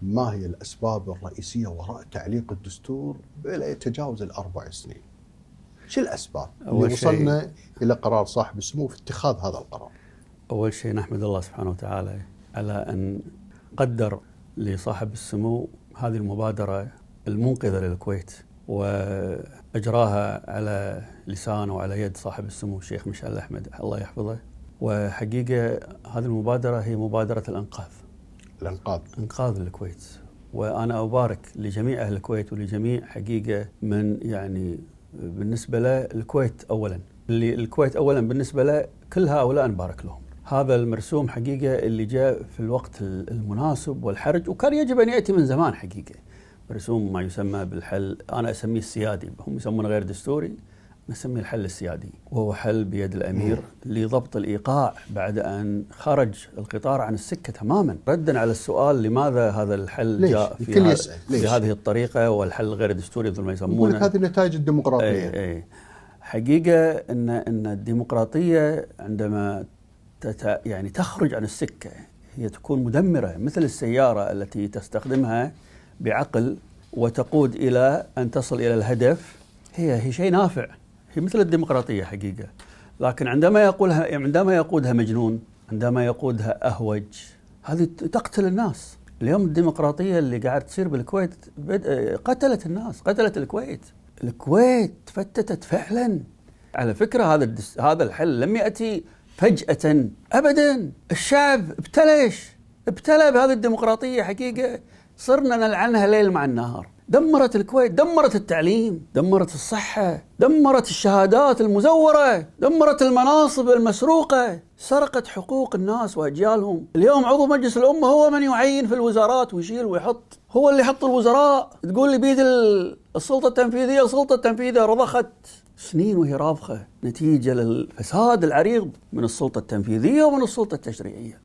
ما هي الأسباب الرئيسية وراء تعليق الدستور بلا يتجاوز ال4 سنين؟ شو الأسباب اللي وصلنا إلى قرار صاحب السمو في اتخاذ هذا القرار؟ أول شيء نحمد الله سبحانه وتعالى على أن قدر لصاحب السمو هذه المبادرة المنقذة للكويت، وأجراها على لسان وعلى يد صاحب السمو الشيخ مشعل أحمد الله يحفظه. وحقيقة هذه المبادرة هي مبادرة إنقاذ الكويت، وأنا أبارك لجميع أهل الكويت ولجميع حقيقة من يعني بالنسبة له الكويت أولا، اللي الكويت أولا بالنسبة له كل هؤلاء نبارك لهم. هذا المرسوم حقيقة اللي جاء في الوقت المناسب والحرج، وكان يجب أن يأتي من زمان حقيقة. مرسوم ما يسمى بالحل، أنا أسميه السيادي، هم يسمونه غير دستوري، نسميه الحل السيادي، وهو حل بيد الأمير لضبط الإيقاع بعد أن خرج القطار عن السكة تماما. ردا على السؤال لماذا هذا الحل جاء في هذه الطريقة والحل غير دستوري مثل ما يسمونه، هذه نتائج الديمقراطية. أي حقيقة أن الديمقراطية عندما يعني تخرج عن السكة هي تكون مدمرة، مثل السيارة التي تستخدمها بعقل وتقود إلى أن تصل إلى الهدف، هي شيء نافع، هي مثل الديمقراطية حقيقة. لكن عندما يقودها مجنون، عندما يقودها أهوج، هذه تقتل الناس. اليوم الديمقراطية اللي قاعد تصير بالكويت قتلت الناس، قتلت الكويت تفتتت فعلا. على فكرة هذا الحل لم يأتي فجأة أبدا، الشعب ابتلى بهذه الديمقراطية حقيقة، صرنا نلعنها ليل مع النهار. دمرت الكويت، دمرت التعليم، دمرت الصحة، دمرت الشهادات المزورة، دمرت المناصب المسروقة، سرقت حقوق الناس وأجيالهم. اليوم عضو مجلس الأمة هو من يعين في الوزارات ويشيل ويحط، هو اللي يحط الوزراء. تقول لي بيد السلطة التنفيذية رضخت سنين وهي رابخة نتيجة للفساد العريض من السلطة التنفيذية ومن السلطة التشريعية.